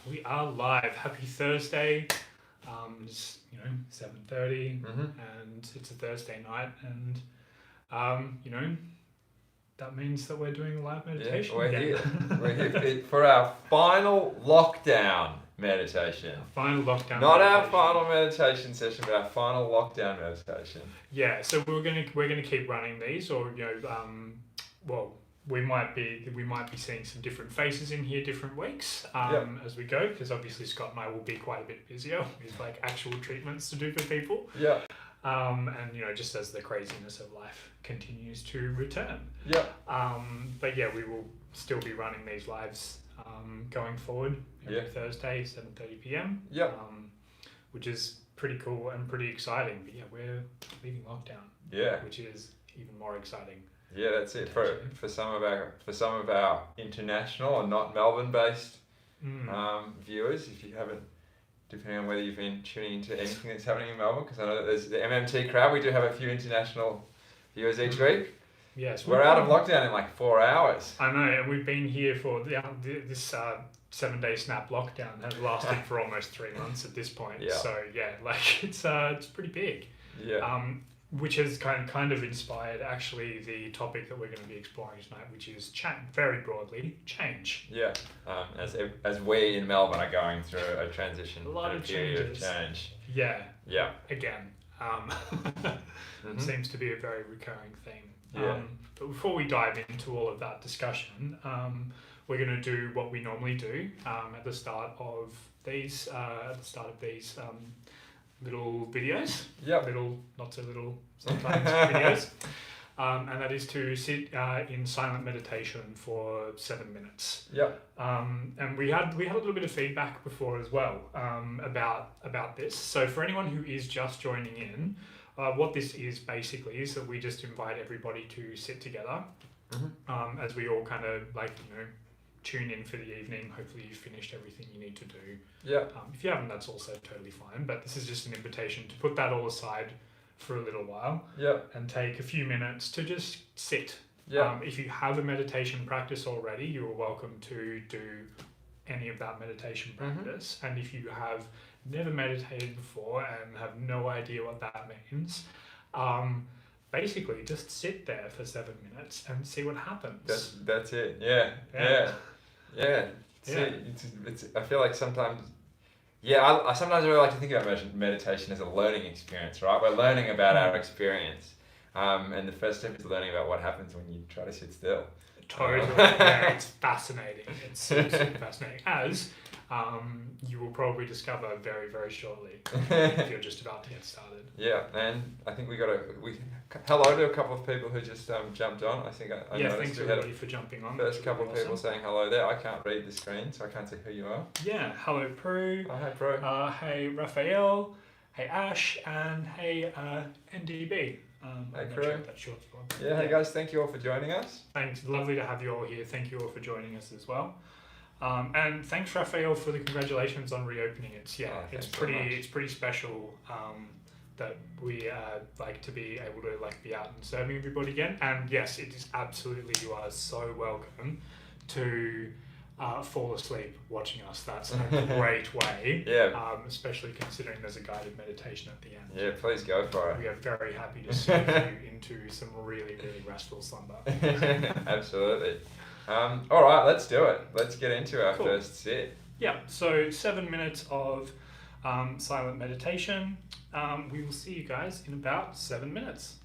We are live. Happy Thursday. It's 7:30, and it's a Thursday night, and that means that we're doing a live meditation. We're again. here. We're here for our final lockdown meditation. Final lockdown. Not meditation. our final meditation session, but our final lockdown meditation. Yeah. So we're gonna keep running these, or we might be seeing some different faces in here different weeks as we go, because obviously Scott and I will be quite a bit busier with like actual treatments to do for people. Yeah. And just as the craziness of life continues to return. Yeah. But yeah, we will still be running these lives going forward every Thursday, 7:30 p.m. Yeah. Which is pretty cool and pretty exciting. But yeah, we're leaving lockdown. Yeah. Which is even more exciting. Yeah, that's it for some of our international and not Melbourne based viewers. If you haven't, depending on whether you've been tuning into anything that's happening in Melbourne, because I know that there's the MMT crowd. We do have a few international viewers each week. Yes, we're out of lockdown in like 4 hours. I know, and we've been here for this 7-day snap lockdown has lasted for almost 3 months at this point. Yeah. So yeah, like it's pretty big. Yeah. Which has kind of inspired actually the topic that we're going to be exploring tonight, which is very broadly change. Yeah. As we in Melbourne are going through a transition, a lot of period changes. of change. Yeah. Yeah. Again, seems to be a very recurring theme. Yeah. But before we dive into all of that discussion, we're going to do what we normally do at the start of these little videos. Yeah. Little, not so little sometimes videos. And that is to sit in silent meditation for 7 minutes. Yeah. And we had a little bit of feedback before as well about this. So for anyone who is just joining in, what this is basically is that we just invite everybody to sit together as we all kind of tune in for the evening. Hopefully you've finished everything you need to do. Yeah. If you haven't, that's also totally fine. But this is just an invitation to put that all aside for a little while. Yeah. And take a few minutes to just sit. Yeah. If you have a meditation practice already, you are welcome to do any of that meditation practice. And if you have never meditated before and have no idea what that means, basically just sit there for 7 minutes and see what happens. That's it. Yeah. I feel like sometimes, I sometimes really like to think about meditation as a learning experience, right? We're learning about our experience. And the first step is learning about what happens when you try to sit still. Totally. Yeah, it's fascinating. It's super fascinating. As you will probably discover very, very shortly if you're just about to get started. Yeah, and I think we hello to a couple of people who just jumped on. I think I noticed thanks everybody for jumping on. First couple of people saying hello there. I can't read the screen, so I can't see who you are. Yeah, hello Prue. Hi Prue. Hey Raphael. Hey Ash, and hey NDB. Hey Prue. Yeah, hey guys, thank you all for joining us. Thanks, lovely to have you all here. Thank you all for joining us as well. And thanks Raphael for the congratulations on reopening. It's pretty special that we like to be able to be out and serving everybody again. And yes, it is absolutely, you are so welcome to fall asleep watching us. That's a great way. Yeah. Especially considering there's a guided meditation at the end. Yeah, please go for it. We are very happy to send you into some really, really restful slumber. Absolutely. All right, let's do it. Let's get into our first sit. Yeah, so 7 minutes of silent meditation. We will see you guys in about 7 minutes.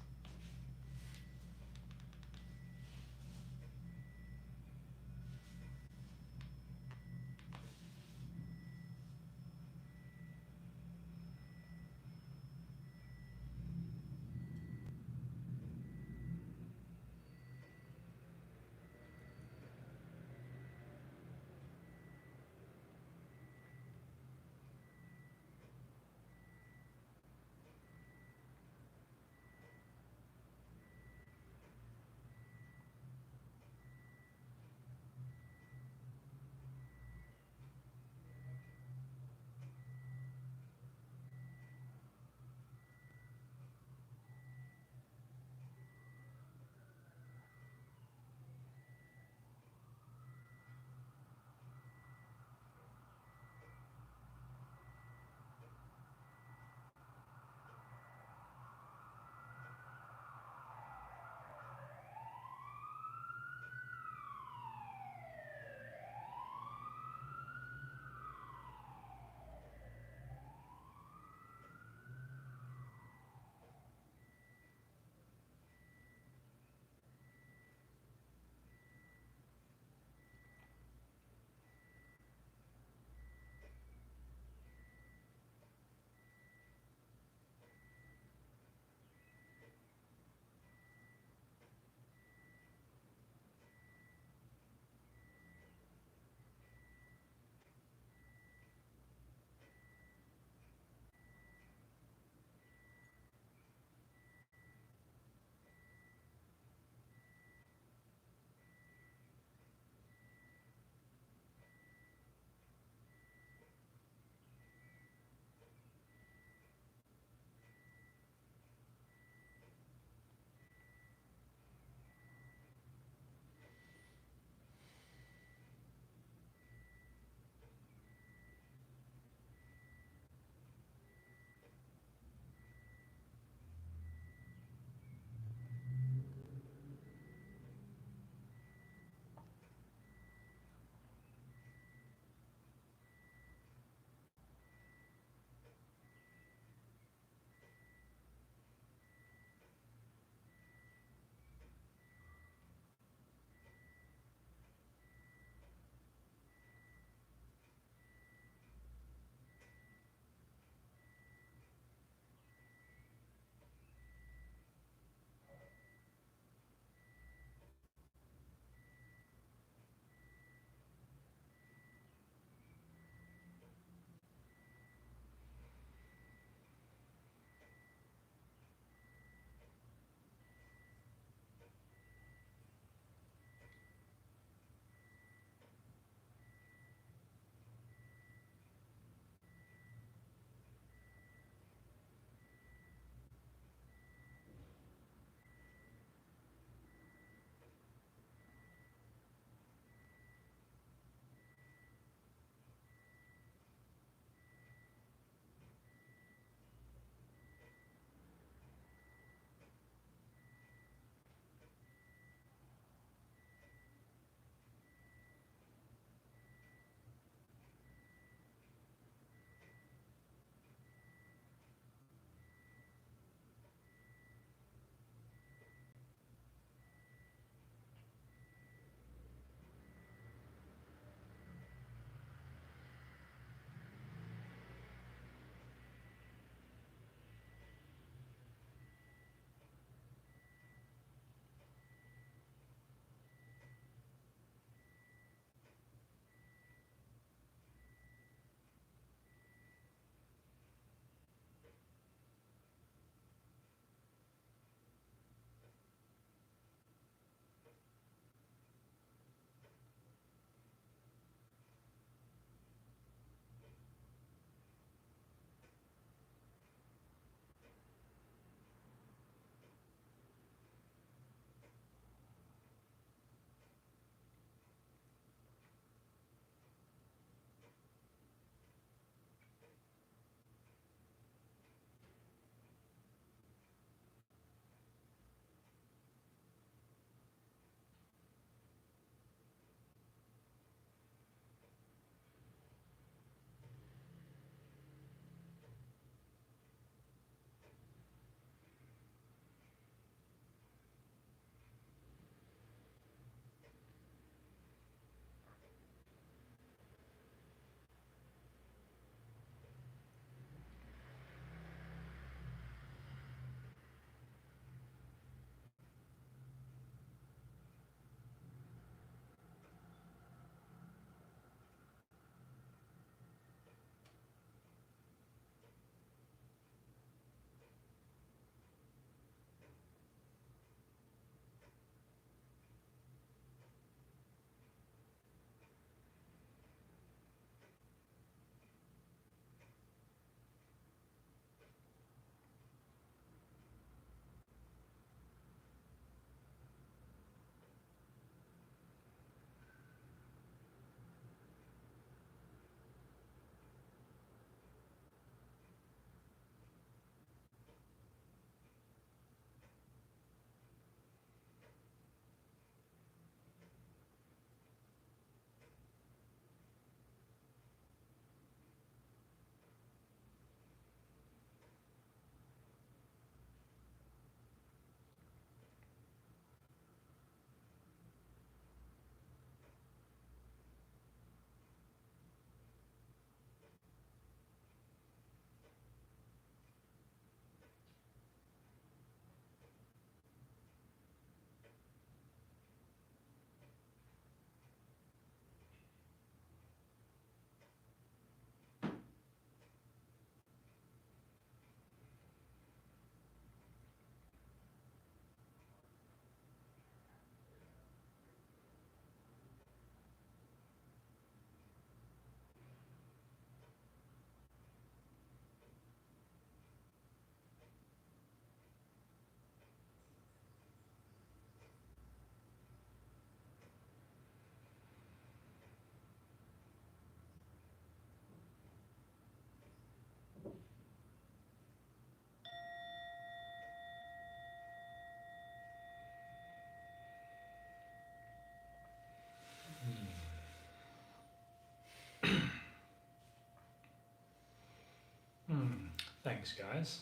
Thanks, guys.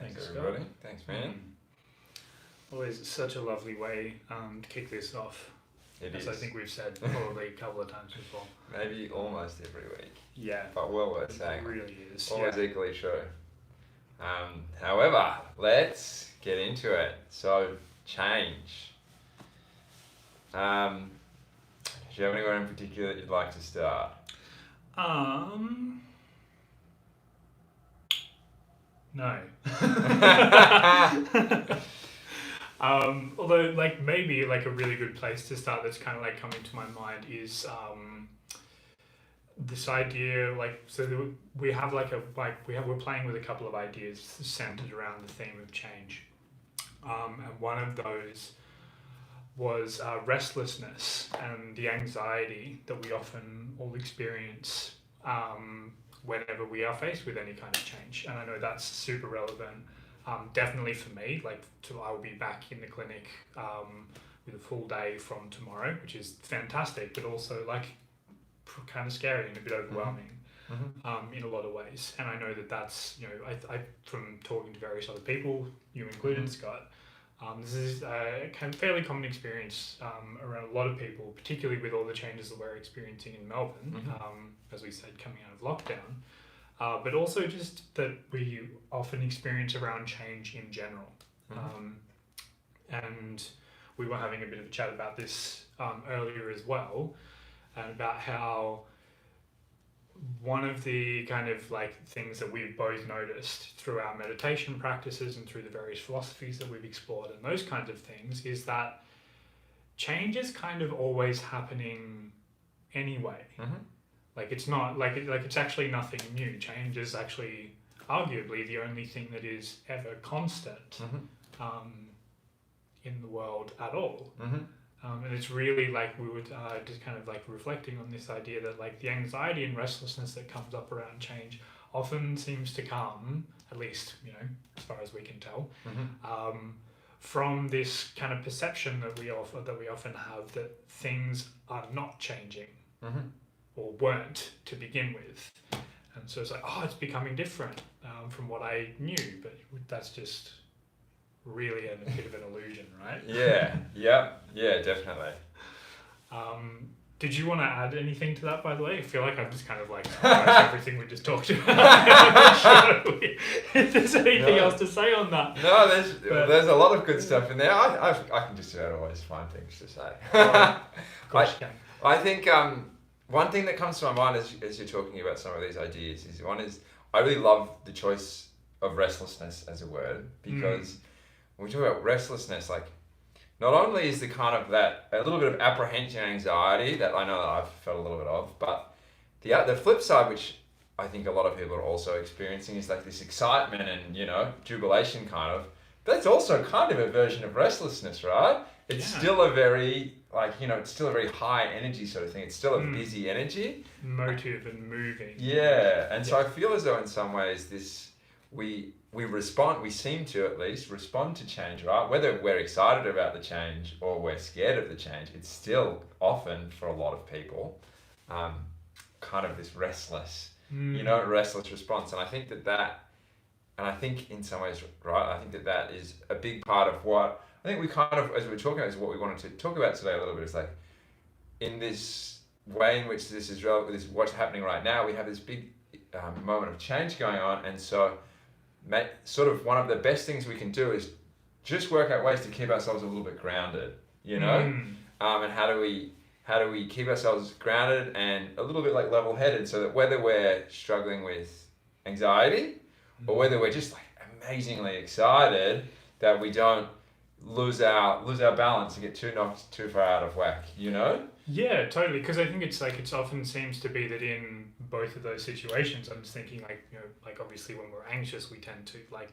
Thanks everybody. Scott. Thanks, man. Always such a lovely way to kick this off. It as is. I think we've said probably a couple of times before. Maybe almost every week. Yeah. But well worth saying. It really is. Always equally true. However, let's get into it. So, change. Do you have anywhere in particular that you'd like to start? No. Although, like, maybe like a really good place to start that's kind of like coming to my mind is this idea, like, so we have like we're playing with a couple of ideas centered around the theme of change, and one of those was restlessness and the anxiety that we often all experience whenever we are faced with any kind of change. And I know that's super relevant, definitely for me. Like, I will be back in the clinic with a full day from tomorrow, which is fantastic, but also like kind of scary and a bit overwhelming in a lot of ways. And I know that that's, you know, I from talking to various other people, you included, Scott, this is a kind of fairly common experience around a lot of people, particularly with all the changes that we're experiencing in Melbourne, as we said, coming out of lockdown, but also just that we often experience around change in general. And we were having a bit of a chat about this earlier as well, and about how one of the kind of like things that we've both noticed through our meditation practices and through the various philosophies that we've explored and those kinds of things is that change is kind of always happening anyway. Like, it's not like it's actually nothing new. Change is actually arguably the only thing that is ever constant in the world at all. And it's really like we were just kind of like reflecting on this idea that like the anxiety and restlessness that comes up around change often seems to come, at least, you know, as far as we can tell, from this kind of perception that we often have that things are not changing or weren't to begin with. And so it's like, oh, it's becoming different from what I knew, but that's just really a bit of an illusion, right? Yeah, definitely. Did you want to add anything to that, by the way? I feel like I've just kind of like everything we just talked about. I'm not sure if there's anything else to say on that. No, there's a lot of good stuff in there. I can just always find things to say. Of course you can. I think one thing that comes to my mind as you're talking about some of these ideas is I really love the choice of restlessness as a word, because when we talk about restlessness, like, not only is the kind of that a little bit of apprehension and anxiety that I know that I've felt a little bit of, but the flip side, which I think a lot of people are also experiencing, is like this excitement and, you know, jubilation kind of. That's also kind of a version of restlessness, right? It's still a very, like, you know, it's still a very high energy sort of thing. It's still a busy energy. Motive and moving. Yeah. And so I feel as though in some ways we seem to at least respond to change, right? Whether we're excited about the change or we're scared of the change, it's still often, for a lot of people, kind of this restless response. And I think and I think in some ways, right, I think that is a big part of what, I think we kind of, as we were talking about, is what we wanted to talk about today a little bit, is like, in this way in which this is what's happening right now, we have this big moment of change going on, and so sort of one of the best things we can do is just work out ways to keep ourselves a little bit grounded, you know? And how do we keep ourselves grounded and a little bit like level-headed, so that whether we're struggling with anxiety or whether we're just like amazingly excited, that we don't lose our balance and get too far out of whack, you know? Yeah, totally. Because I think it's often seems to be that in both of those situations, I'm just thinking, like, you know, like obviously when we're anxious, we tend to like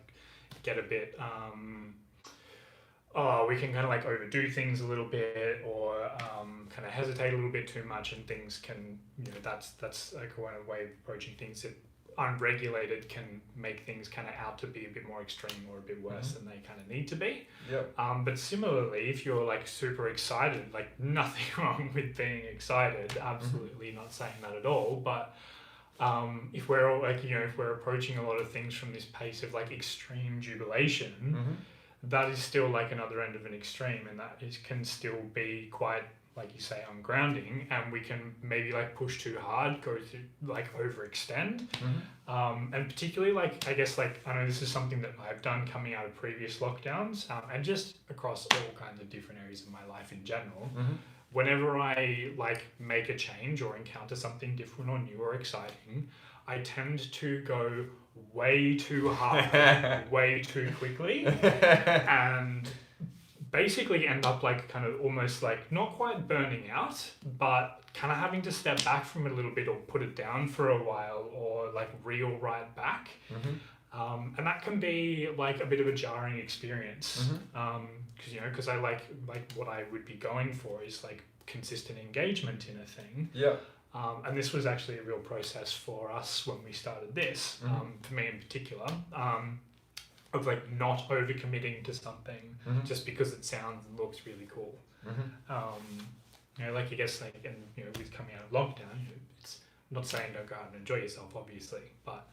get a bit, we can kind of like overdo things a little bit, or kind of hesitate a little bit too much, and things can, you know, that's like a kind of way of approaching things that unregulated can make things kind of out to be a bit more extreme or a bit worse than they kind of need to be. Yep. But similarly, if you're like super excited, like nothing wrong with being excited, absolutely not saying that at all, but if we're all like, if we're approaching a lot of things from this pace of like extreme jubilation, that is still like another end of an extreme, and that can still be quite, like you say, ungrounding, and we can maybe like push too hard, go to like overextend. And particularly like, I guess like, I know this is something that I've done coming out of previous lockdowns, and just across all kinds of different areas of my life in general. Whenever I like make a change or encounter something different or new or exciting, I tend to go way too hard, way too quickly, and basically end up like kind of almost like not quite burning out, but kind of having to step back from it a little bit or put it down for a while or like reel right back. And that can be like a bit of a jarring experience, because I like what I would be going for is like consistent engagement in a thing. And this was actually a real process for us when we started this, for me in particular, of like not overcommitting to something just because it sounds and looks really cool. Like I guess like, and with coming out of lockdown, it's not saying don't go out and enjoy yourself, obviously, but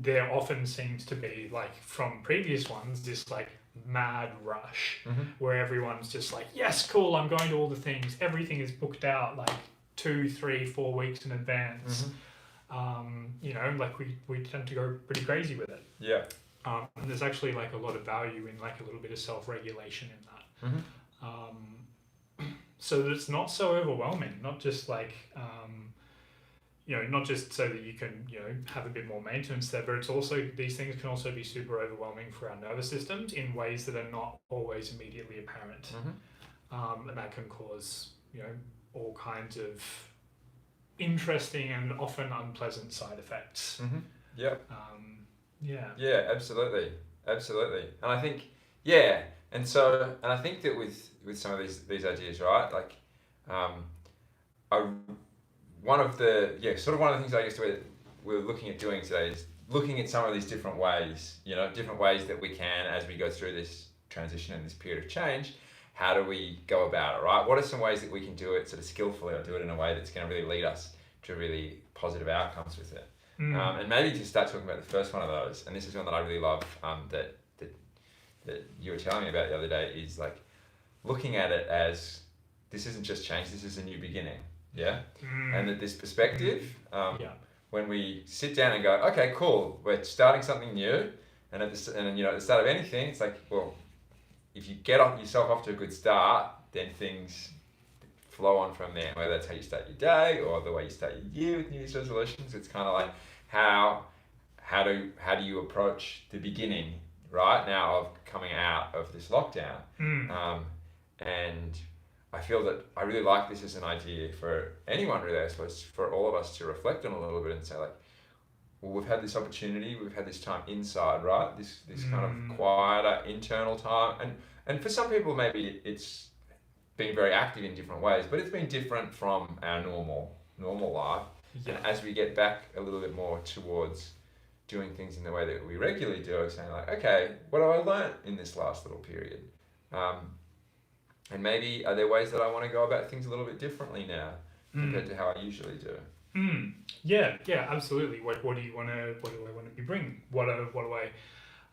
there often seems to be like from previous ones this like mad rush where everyone's just like, yes, cool, I'm going to all the things, everything is booked out like 2, 3, 4 weeks in advance. Like we tend to go pretty crazy with it. And there's actually like a lot of value in like a little bit of self-regulation in that. So that it's not so overwhelming, not just like not just so that you can, have a bit more maintenance there, but it's also, these things can also be super overwhelming for our nervous systems in ways that are not always immediately apparent. And that can cause, all kinds of interesting and often unpleasant side effects. Yeah, absolutely. And I think, and I think that with some of these ideas, right, like, one of the things I guess we're looking at doing today is looking at some of these different ways that we can, as we go through this transition and this period of change, how do we go about it, right? What are some ways that we can do it sort of skillfully, or do it in a way that's going to really lead us to really positive outcomes with it? And maybe to start talking about the first one of those, and this is one that I really love, that you were telling me about the other day, is like looking at it as this isn't just change, this is a new beginning. And that this perspective, when we sit down and go, okay, cool, we're starting something new, and at the start of anything, it's like, well, if you get yourself off to a good start, then things flow on from there. Whether that's how you start your day or the way you start your year with New Year's resolutions, it's kind of like how do you approach the beginning right now of coming out of this lockdown? And I feel that I really like this as an idea for anyone, really, I suppose, for all of us to reflect on a little bit and say, like, well, we've had this opportunity, we've had this time inside, right? This kind of quieter internal time. And for some people, maybe it's been very active in different ways, but it's been different from our normal life. And as we get back a little bit more towards doing things in the way that we regularly do, saying like, okay, what have I learned in this last little period? And maybe are there ways that I want to go about things a little bit differently now compared to how I usually do? Yeah, absolutely. What do I want to be bringing? What do I?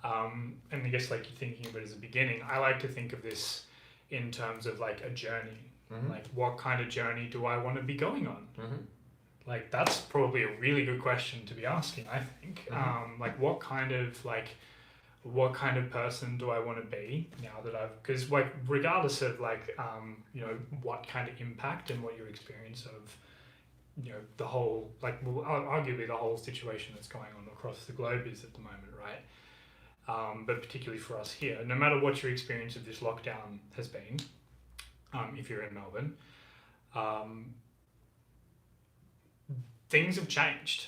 And I guess like you're thinking of it as a beginning. I like to think of this in terms of like a journey. Like, what kind of journey do I want to be going on? Like, that's probably a really good question to be asking, I think. Like, what kind of person do I want to be now that because like regardless of like what kind of impact and what your experience of the whole, like, well, arguably the whole situation that's going on across the globe is at the moment, right? But particularly for us here, no matter what your experience of this lockdown has been, if you're in Melbourne, things have changed.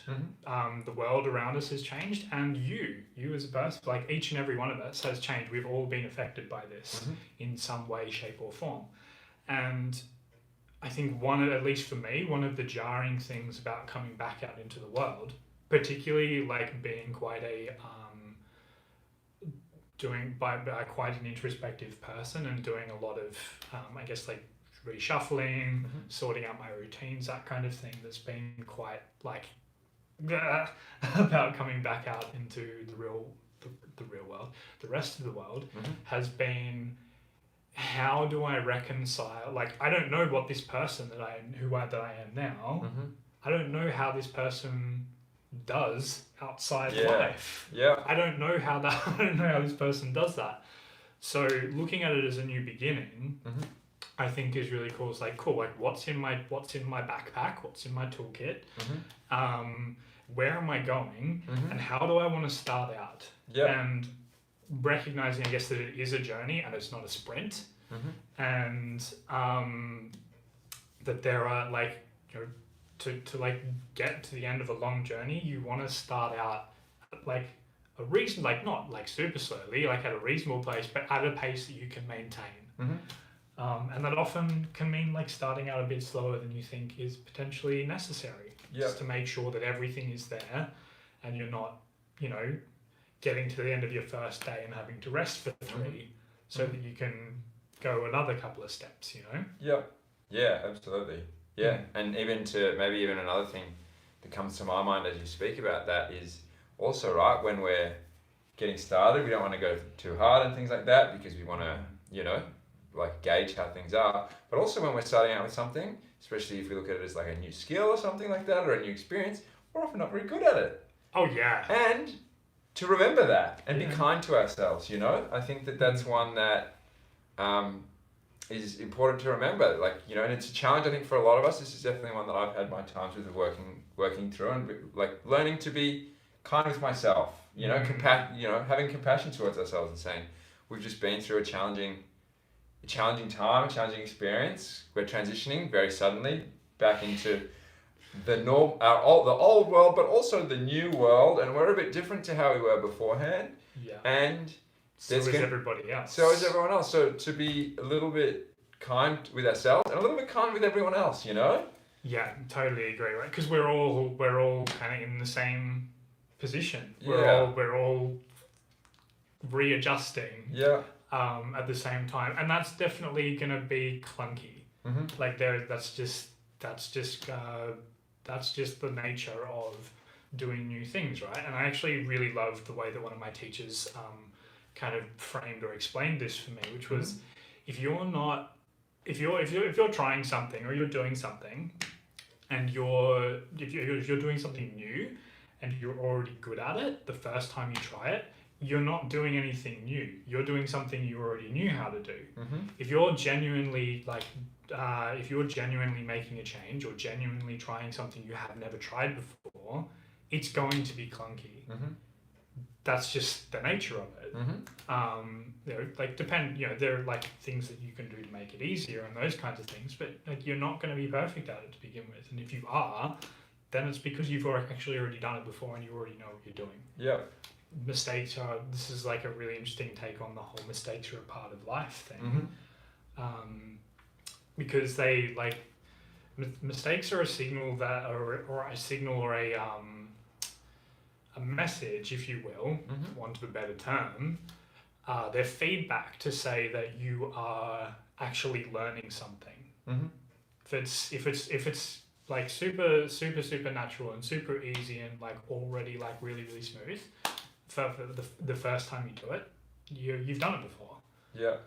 The world around us has changed, and you as a person, like each and every one of us has changed. We've all been affected by this in some way, shape or form. And I think at least for me, one of the jarring things about coming back out into the world, particularly like being quite a quite an introspective person and doing a lot of I guess like reshuffling, sorting out my routines, that kind of thing. That's been quite like about coming back out into the real world. The rest of the world has been, how do I reconcile? Like, I don't know what this person that I am now. I don't know how this person does outside life. Yeah. I don't know how this person does that. So looking at it as a new beginning, I think is really cool. It's like, cool, like what's in my backpack? What's in my toolkit? Where am I going? And how do I want to start out? Yeah. And recognizing, I guess, that it is a journey and it's not a sprint. And that there are like, you know, to like get to the end of a long journey, you want to start out like a reason, like not like super slowly, like at a reasonable pace, but at a pace that you can maintain. And that often can mean like starting out a bit slower than you think is potentially necessary. Just to make sure that everything is there and you're not, you know, getting to the end of your first day and having to rest for 3 so that you can go another couple of steps, you know? Yeah, absolutely. Yeah, and maybe even another thing that comes to my mind as you speak about that is also, right, when we're getting started, we don't want to go too hard and things like that because we want to, you know, like gauge how things are. But also when we're starting out with something, especially if we look at it as like a new skill or something like that, or a new experience, we're often not very good at it. Oh, yeah. And to remember that and be kind to ourselves, you know? I think that's one that is important to remember. Like, you know, and it's a challenge, I think, for a lot of us. This is definitely one that I've had my times with working through and like learning to be kind with myself, you know, having compassion towards ourselves and saying, we've just been through a challenging time, a challenging experience. We're transitioning very suddenly back into the old world, but also the new world, and we're a bit different to how we were beforehand. Yeah. And so is everybody else. So is everyone else. So to be a little bit kind with ourselves and a little bit kind with everyone else, you know? Yeah, totally agree, right? Because we're all kind of in the same position. Yeah. We're all readjusting. Yeah. At the same time, and that's definitely gonna be clunky. Like that's just the nature of doing new things, right? And I actually really loved the way that one of my teachers kind of framed or explained this for me, which was if you're trying something or you're doing something, and if you're doing something new and you're already good at it the first time you try it, you're not doing anything new. You're doing something you already knew how to do. If you're genuinely making a change or genuinely trying something you have never tried before, it's going to be clunky. That's just the nature of it. There are like things that you can do to make it easier and those kinds of things, but like you're not going to be perfect at it to begin with. And if you are, then it's because you've actually already done it before and you already know what you're doing. Yeah. This is like a really interesting take on the whole mistakes are a part of life thing. Because they like mistakes are a signal a message, if you will, for want of a better term. They're feedback to say that you are actually learning something. If it's like super natural and super easy and like already like really smooth, for the first time you do it, you've done it before. You're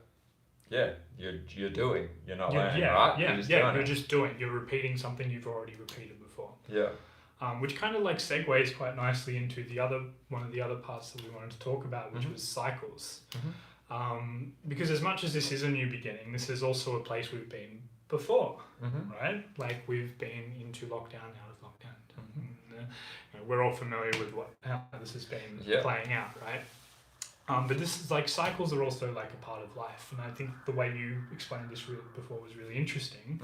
doing. You're not learning, right? You're just doing. You're repeating something you've already repeated before. Which kind of like segues quite nicely into one of the other parts that we wanted to talk about, which was cycles. Because as much as this is a new beginning, this is also a place we've been before, right? Like we've been into lockdown, out of lockdown. We're all familiar with how this has been playing out, right? But this is like cycles are also like a part of life, and I think the way you explained this before was really interesting,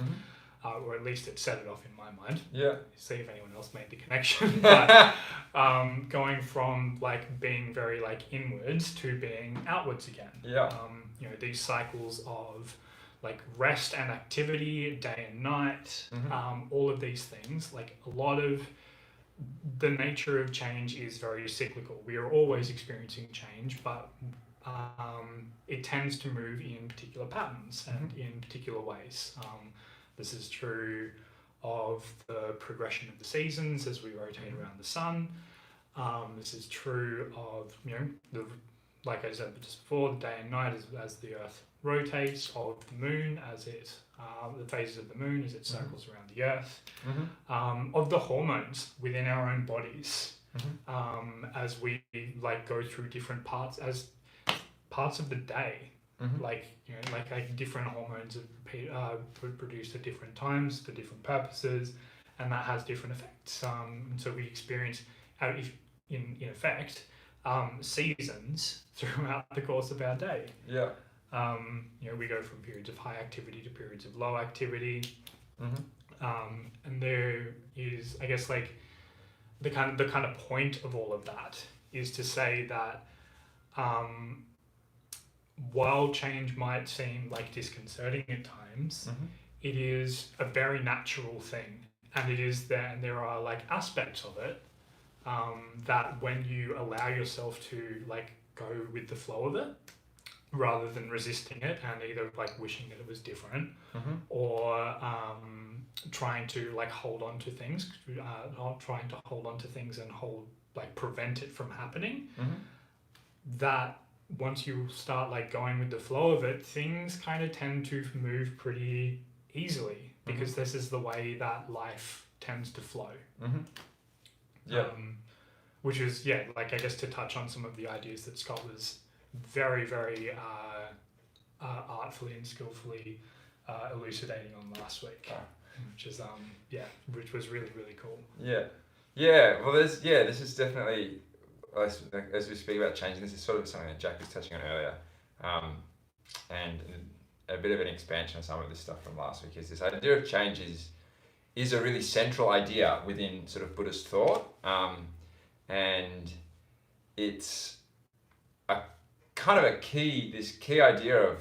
or at least it set it off in my mind. See if anyone else made the connection. But going from like being very like inwards to being outwards again. These cycles of like rest and activity, day and night, all of these things, like a lot of the nature of change is very cyclical. We are always experiencing change, but it tends to move in particular patterns and in particular ways. This is true of the progression of the seasons as we rotate around the sun. This is true of, like I said just before, the day and night as the Earth rotates, of the moon as it, the phases of the moon as it circles around the Earth, of the hormones within our own bodies, as we go through different parts of the day. Like different hormones are produced at different times for different purposes, and that has different effects. And so we experience, in effect, seasons throughout the course of our day. Yeah. We go from periods of high activity to periods of low activity. And there is, I guess, the kind of point of all of that is to say that while change might seem disconcerting at times, it is a very natural thing, and it is there, and there are aspects of it that when you allow yourself to go with the flow of it rather than resisting it and either wishing that it was different or trying to hold on to things, trying to hold on to things and prevent it from happening, that once you start going with the flow of it, things kind of tend to move pretty easily because this is the way that life tends to flow. Which is, I guess, to touch on some of the ideas that Scott was very, very artfully and skillfully elucidating on last week, which was really, really cool. Well, this is definitely, as we speak about change, and this is sort of something that Jack was touching on earlier, and a bit of an expansion of some of this stuff from last week, is this idea of change is a really central idea within sort of Buddhist thought, and it's a kind of this key idea of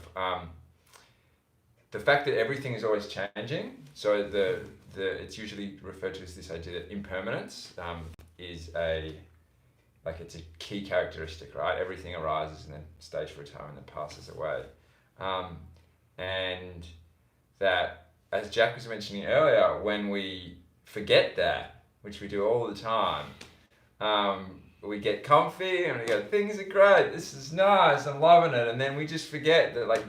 the fact that everything is always changing. So it's usually referred to as this idea that impermanence is it's a key characteristic, right? Everything arises and then stays for a time and then passes away. And that, as Jack was mentioning earlier, when we forget that, which we do all the time, we get comfy and we go, things are great, this is nice, I'm loving it. And then we just forget that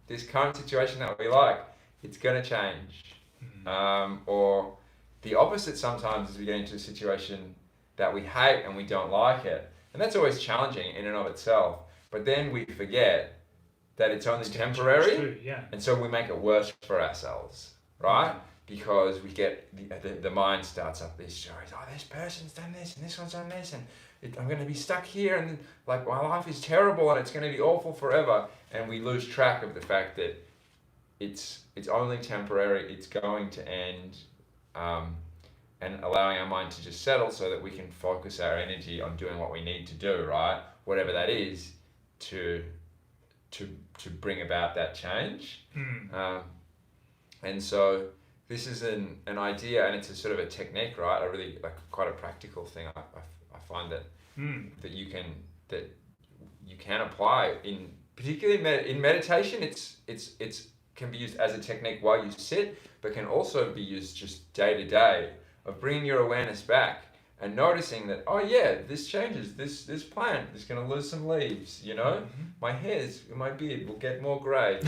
this current situation that we it's going to change. Or the opposite sometimes is we get into a situation that we hate and we don't like it. And that's always challenging in and of itself. But then we forget that it's only temporary. Too, and so we make it worse for ourselves, right? Because we get, the mind starts up these stories. Oh, this person's done this and this one's done this and I'm going to be stuck here and my life is terrible and it's going to be awful forever. And we lose track of the fact that it's only temporary, it's going to end, and allowing our mind to just settle so that we can focus our energy on doing what we need to do, right? Whatever that is, to bring about that change. And so this is an idea, and it's a sort of a technique, right? A really quite a practical thing. I find that that you can apply in particularly in meditation. It's can be used as a technique while you sit, but can also be used just day to day of bringing your awareness back and noticing that, oh yeah, this changes. This plant is going to lose some leaves. My hairs, my beard will get more grey.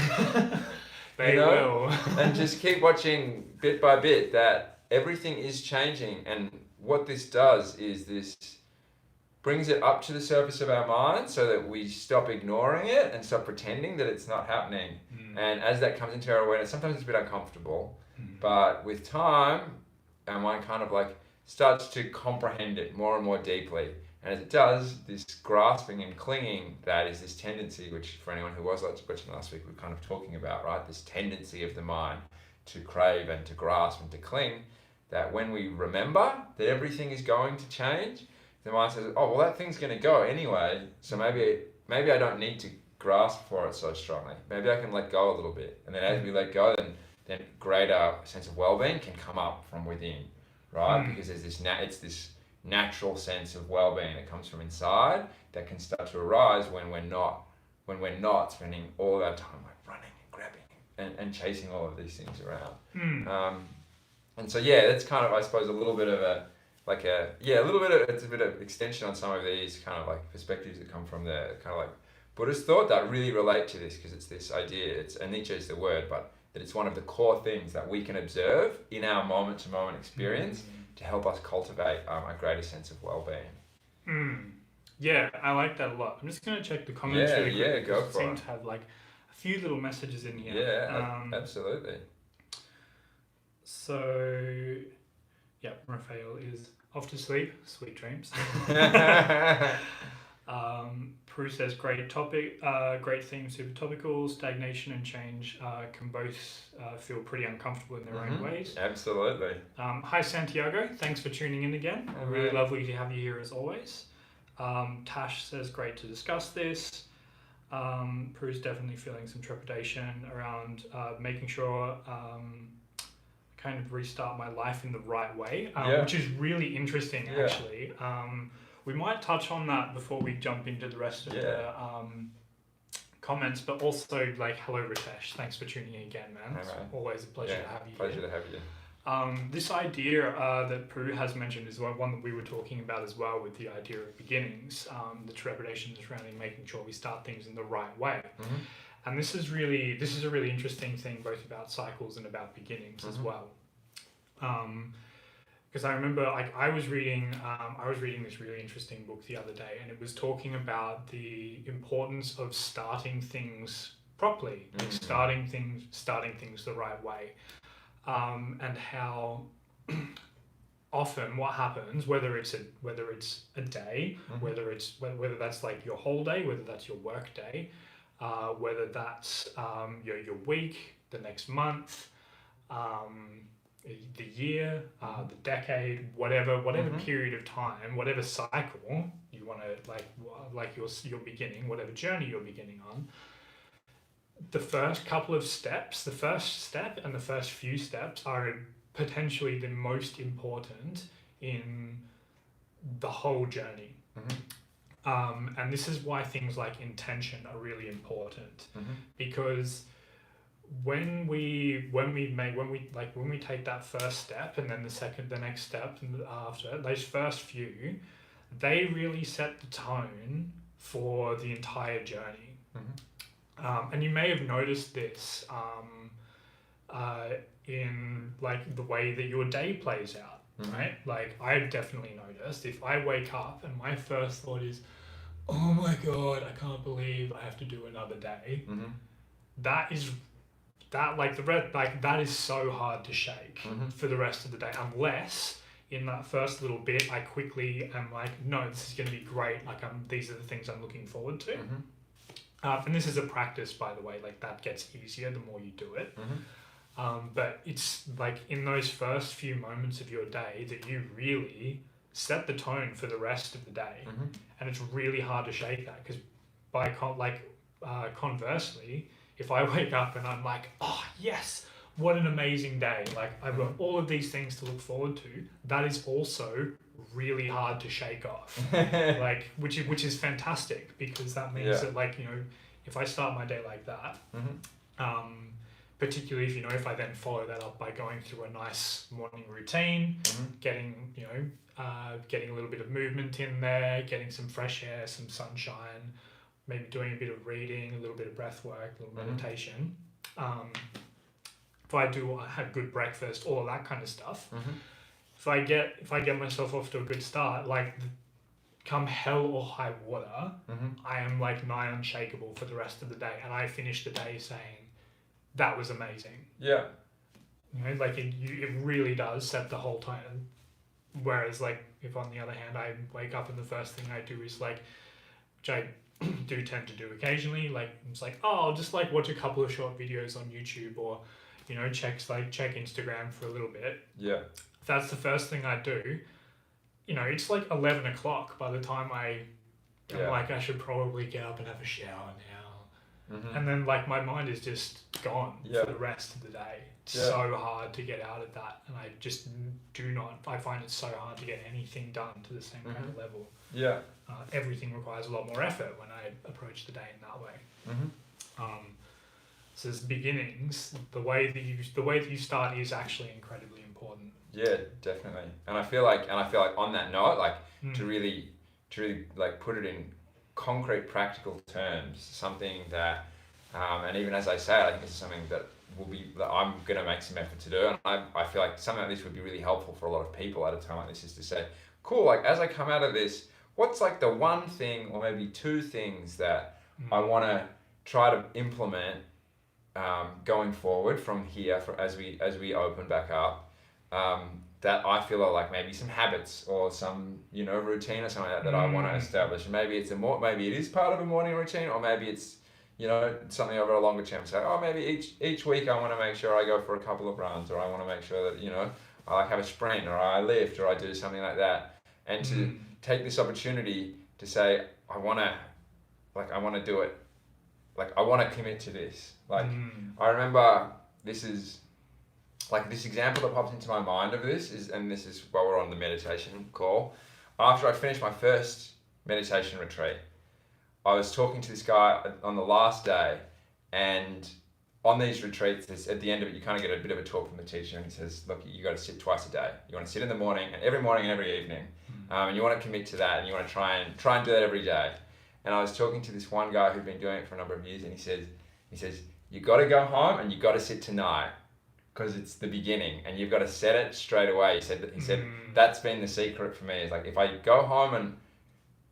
They will. And just keep watching bit by bit that everything is changing. And what this does is this brings it up to the surface of our mind so that we stop ignoring it and stop pretending that it's not happening. And as that comes into our awareness, sometimes it's a bit uncomfortable, but with time, our mind kind of starts to comprehend it more and more deeply. And as it does, this grasping and clinging, that is this tendency, which for anyone who was watching last week, we were kind of talking about, right? This tendency of the mind to crave and to grasp and to cling, that when we remember that everything is going to change, the mind says, oh, well, that thing's going to go anyway, so maybe I don't need to grasp for it so strongly. Maybe I can let go a little bit. And then as we let go, then greater sense of well-being can come up from within, right? Because there's it's this natural sense of well-being that comes from inside that can start to arise when we're not when we're not spending all of our time like running and grabbing and chasing all of these things around. And so that's kind of, I suppose, a little bit of it's a bit of extension on some of these kind of like perspectives that come from the kind of like Buddhist thought that really relate to this, because it's this idea, and Nietzsche is the word, but that it's one of the core things that we can observe in our moment-to-moment experience to help us cultivate a greater sense of well-being. Yeah, I like that a lot. I'm just going to check the comments really quick. Yeah, go for it. Seem to have like a few little messages in here. Yeah, absolutely. So, Raphael is off to sleep. Sweet dreams. Prue says, great topic, great theme, super topical. Stagnation and change can both feel pretty uncomfortable in their own ways. Absolutely. Hi, Santiago. Thanks for tuning in again. Really lovely to have you here as always. Tash says, great to discuss this. Prue's definitely feeling some trepidation around making sure kind of restart my life in the right way, which is really interesting, actually. We might touch on that before we jump into the rest of the comments, but also like, hello Ritesh, thanks for tuning in again, man. It's always a pleasure to have you here. To have you. This idea that Prue has mentioned is one that we were talking about as well, with the idea of beginnings, the trepidation surrounding making sure we start things in the right way. And this is a really interesting thing, both about cycles and about beginnings as well. Because I remember, like, I was reading this really interesting book the other day, and it was talking about the importance of starting things properly, like starting things the right way, and how often what happens, whether it's a day, whether that's like your whole day, whether that's your work day, whether that's your week, the next month, the year, the decade, whatever period of time, whatever cycle you want to like your beginning, whatever journey you're beginning on, the first couple of steps, the first step and the first few steps are potentially the most important in the whole journey. And this is why things like intention are really important, because when we take that first step, and then the next step, and after those first few, they really set the tone for the entire journey. And you may have noticed this in like the way that your day plays out, right? Like, I've definitely noticed if I wake up and my first thought is, oh my God, I can't believe I have to do another day. That is so hard to shake for the rest of the day, unless in that first little bit I quickly am like, no, this is going to be great. Like, these are the things I'm looking forward to. And this is a practice, by the way. Like, that gets easier the more you do it. But it's like in those first few moments of your day that you really set the tone for the rest of the day, and it's really hard to shake that, because conversely, if I wake up and I'm like, oh yes, what an amazing day, like I've got all of these things to look forward to, that is also really hard to shake off. Like, which is fantastic, because that means that, like, you know, if I start my day like that, particularly if I then follow that up by going through a nice morning routine, getting a little bit of movement in there, getting some fresh air, some sunshine, maybe doing a bit of reading, a little bit of breath work, a little meditation. If I have good breakfast, all of that kind of stuff. If I get myself off to a good start, like, come hell or high water, I am like nigh unshakable for the rest of the day, and I finish the day saying, that was amazing. Yeah. You know, like it really does set the whole tone. Whereas, like, if on the other hand I wake up and the first thing I do is like, which I do tend to do occasionally, like, it's like, oh, I'll just like watch a couple of short videos on YouTube, or, you know, check Instagram for a little bit. Yeah. If that's the first thing I do, you know, it's like 11 o'clock by the time I'm like, I should probably get up and have a shower now. and then like my mind is just gone for the rest of the day. It's so hard to get out of that, and I just I find it so hard to get anything done to the same kind of level. Everything requires a lot more effort when I approach the day in that way. So as beginnings, the way that you start is actually incredibly important. Yeah, definitely. And I feel like on that note, like to really like put it in concrete, practical terms, something that, and even as I say, I think this is something that I'm going to make some effort to do. And I feel like something like this would be really helpful for a lot of people at a time like this, is to say, cool, like as I come out of this, what's like the one thing or maybe two things that I want to try to implement going forward from here as we open back up, that I feel are like maybe some habits or some routine or something like that I want to establish. And maybe maybe it is part of a morning routine, or maybe it's something over a longer term. So maybe each week I want to make sure I go for a couple of runs, or I want to make sure that I like have a sprint, or I lift, or I do something like that, and to take this opportunity to say I want to do it. Like I want to commit to this. Like I remember this example that pops into my mind of this is while we're on the meditation call. After I finished my first meditation retreat, I was talking to this guy on the last day, and on these retreats, at the end of it, you kind of get a bit of a talk from the teacher, and he says, look, you got to sit twice a day. You want to sit in the morning and every evening, and you want to commit to that, and you want to try and do that every day. And I was talking to this one guy who'd been doing it for a number of years, and he says, you got to go home and you got to sit tonight, because it's the beginning, and you've got to set it straight away. He said that's been the secret for me. Is like if I go home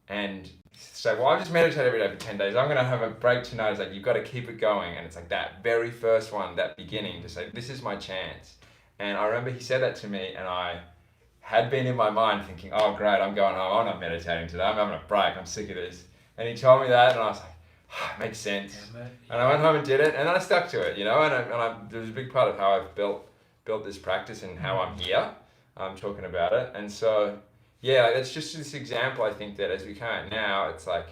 and say, well, I just meditate every day for 10 days. I'm going to have a break tonight. It's like you've got to keep it going, and it's like that very first one, that beginning, to say this is my chance. And I remember he said that to me, and I had been in my mind thinking, oh great, I'm going home. I'm not meditating today. I'm having a break. I'm sick of this. And he told me that, and I was like, makes sense. And I went home and did it, and then I stuck to it, and there's a big part of how I've built this practice and how I'm here, talking about it. And so, that's just this example. I think that as we come out now, it's like,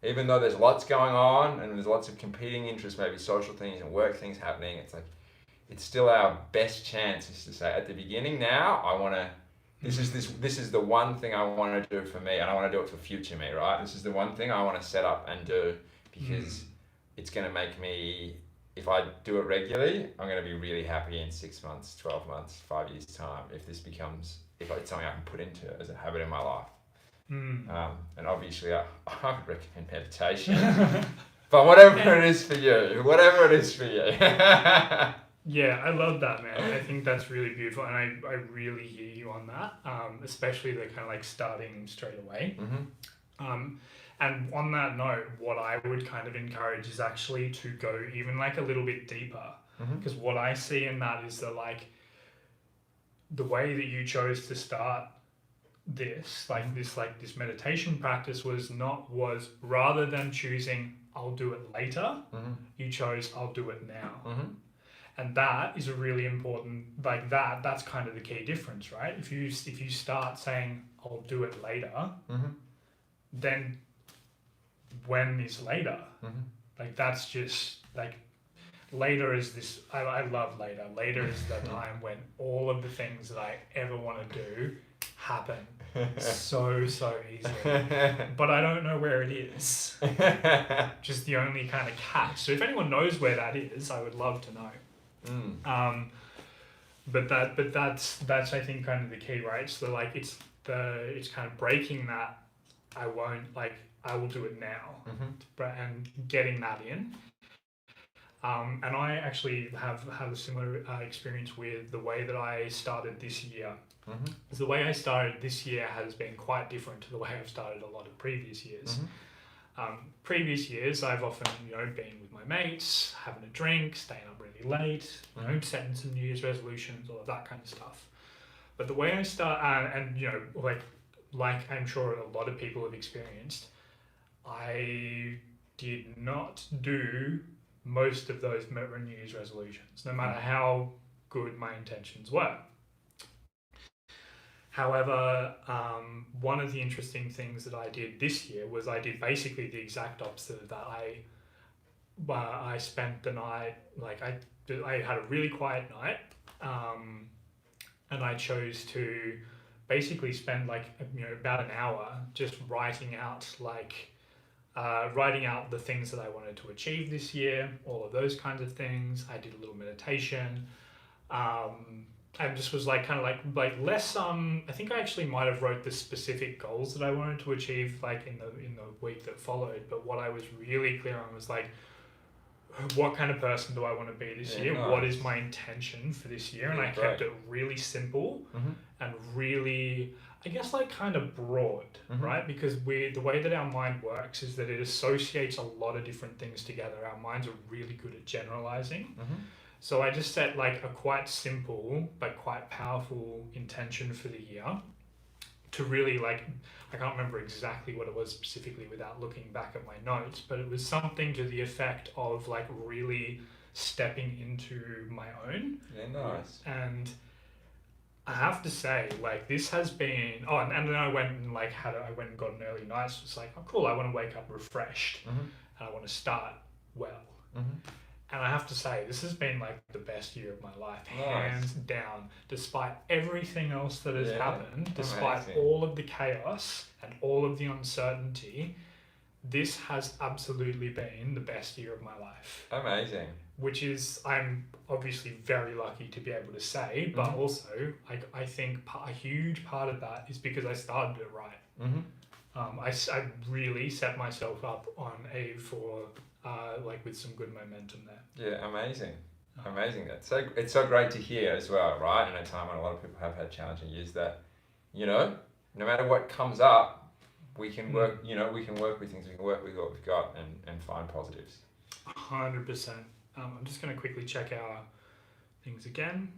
even though there's lots going on and there's lots of competing interests, maybe social things and work things happening, it's like, it's still our best chance is to say at the beginning now, I want to, this is the one thing I want to do for me, and I want to do it for future me, right? This is the one thing I want to set up and do, because it's going to make me, if I do it regularly, I'm going to be really happy in 6 months, 12 months, 5 years time, if it's something I can put into as a habit in my life. And obviously I would recommend meditation, but whatever it is for you. Yeah, I love that, man. I think that's really beautiful, and I really hear you on that, especially the kind of like starting straight away. And on that note, what I would kind of encourage is actually to go even like a little bit deeper, because what I see in that is that like the way that you chose to start this meditation practice was rather than choosing I'll do it later, you chose I'll do it now. And that is a really important, like that's kind of the key difference, right? If you start saying I'll do it later, then when is later? Like that's just like later is this, I love later. Later is the time when all of the things that I ever want to do happen so easily. But I don't know where it is. Just the only kind of catch. So if anyone knows where that is, I would love to know. But that's I think kind of the key, right? So like it's kind of breaking that I will do it now, and getting that in. And I actually have had a similar experience with the way that I started this year. Because the way I started this year has been quite different to the way I've started a lot of previous years. Previous years, I've often, been with my mates, having a drink, staying up really late, setting some New Year's resolutions, all of that kind of stuff. But the way I start, and like I'm sure a lot of people have experienced, I did not do most of those New Year's resolutions, no matter how good my intentions were. However, one of the interesting things that I did this year was I did basically the exact opposite of that. I spent the night, like I had a really quiet night, and I chose to basically spend like about an hour just writing out the things that I wanted to achieve this year, all of those kinds of things. I did a little meditation, and just was like kind of like less. I think I actually might have wrote the specific goals that I wanted to achieve like in the week that followed. But what I was really clear on was like, what kind of person do I want to be this year? Nice. What is my intention for this year? And I kept it really simple and really, I guess, like kind of broad, right? Because the way that our mind works is that it associates a lot of different things together. Our minds are really good at generalizing. So I just set like a quite simple but quite powerful intention for the year to really like, I can't remember exactly what it was specifically without looking back at my notes, but it was something to the effect of like really stepping into my own. Yeah, nice. And I have to say, like, this has been, and then I went and like I went and got an early night. So it's like, oh cool, I want to wake up refreshed and I want to start well. And I have to say, this has been like the best year of my life, hands down, despite everything else that has happened, despite all of the chaos and all of the uncertainty. This has absolutely been the best year of my life. Amazing. Which is, I'm obviously very lucky to be able to say, but also I think a huge part of that is because I started it right. I really set myself up on like with some good momentum there. Yeah, amazing. Amazing. It's so great to hear as well, right? In a time when a lot of people have had challenging years, that no matter what comes up, we can work. We can work with things. We can work with what we've got and find positives. 100%. I'm just going to quickly check our things again.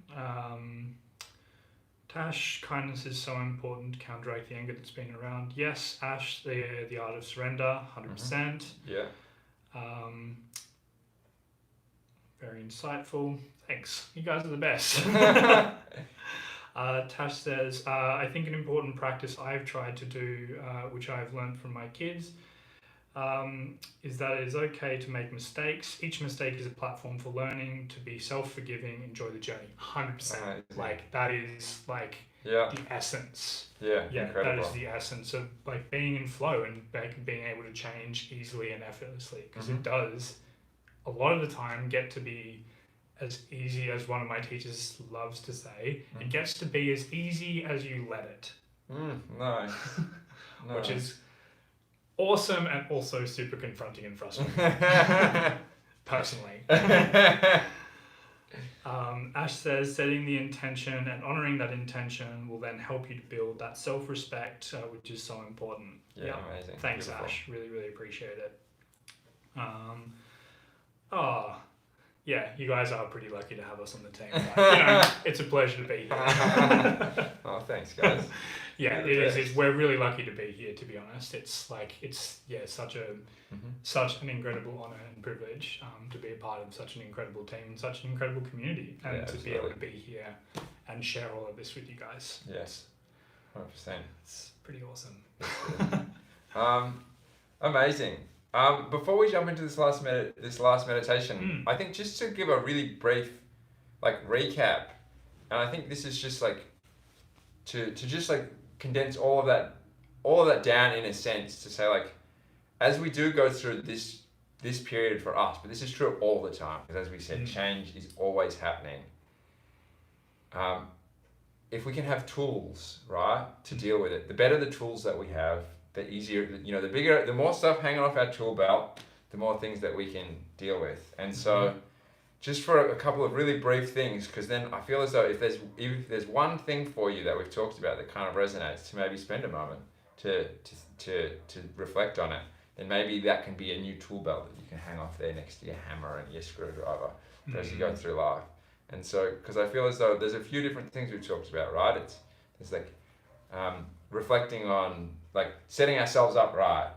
Tash, kindness is so important to counteract the anger that's been around. Yes, Ash, the art of surrender, 100%. Yeah. Very insightful. Thanks. You guys are the best. Tash says, I think an important practice I've tried to do, which I've learned from my kids, is that it is okay to make mistakes. Each mistake is a platform for learning, to be self-forgiving, enjoy the journey. 100%. Like, that is like the essence. Yeah, incredible. That is the essence of like being in flow and like being able to change easily and effortlessly, because it does a lot of the time get to be as easy as one of my teachers loves to say. It gets to be as easy as you let it. Nice. Which is awesome and also super confronting and frustrating. Personally. Ash says, setting the intention and honoring that intention will then help you to build that self-respect, which is so important. Yeah, amazing. Thanks, beautiful. Ash. Really, really appreciate it. Yeah, you guys are pretty lucky to have us on the team. But, it's a pleasure to be here. Oh, thanks, guys. Yeah, it is. We're really lucky to be here, to be honest. It's such an incredible honor and privilege to be a part of such an incredible team and such an incredible community, and to be able to be here and share all of this with you guys. Yes, 100%. It's pretty awesome. Amazing. Before we jump into this last meditation, I think just to give a really brief recap, and I think this is just to just condense all of that down in a sense, to say as we do go through this period for us, but this is true all the time, because as we said, change is always happening. If we can have tools, right, to deal with it, the better the tools that we have, the easier, the more stuff hanging off our tool belt, the more things that we can deal with. And so just for a couple of really brief things, because then I feel as though if there's one thing for you that we've talked about that kind of resonates, to maybe spend a moment to reflect on it, then maybe that can be a new tool belt that you can hang off there next to your hammer and your screwdriver as you go through life. And so, because I feel as though there's a few different things we've talked about, right? It's reflecting on setting ourselves up right,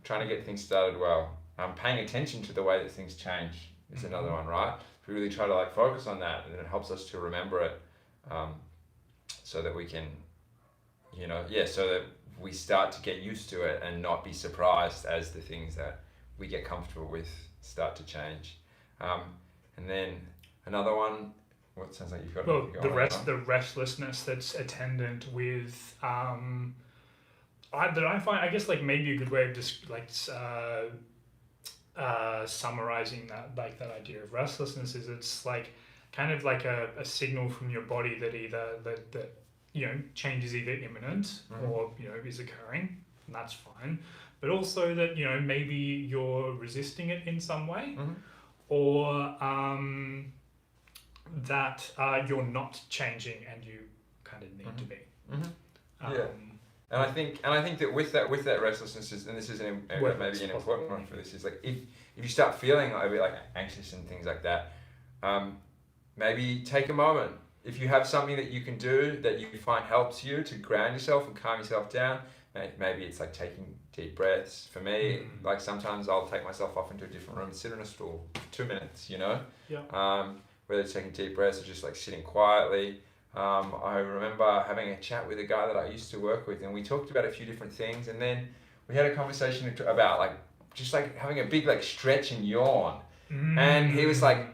trying to get things started well. Paying attention to the way that things change is another one, right? If we really try to focus on that, and it helps us to remember it, so that we can, so that we start to get used to it and not be surprised as the things that we get comfortable with start to change. And then another one, what sounds like you've got. Well, the restlessness that's attendant with that I find, I guess, like maybe a good way of just like summarizing that, like that idea of restlessness is it's like kind of like a signal from your body that either that you know, change is either imminent or, you know, is occurring, and that's fine. But also that, you know, maybe you're resisting it in some way, or that you're not changing and you kind of need to be. Yeah. And I think that with that restlessness is, and this is maybe an important one for this, is like if you start feeling a bit like anxious and things like that, maybe take a moment. If you have something that you can do that you find helps you to ground yourself and calm yourself down, maybe it's like taking deep breaths. For me, like sometimes I'll take myself off into a different room and sit on a stool for 2 minutes, you know? Yeah. Whether it's taking deep breaths or just like sitting quietly. I remember having a chat with a guy that I used to work with, and we talked about a few different things, and then we had a conversation about like just like having a big like stretch and yawn. And he's like,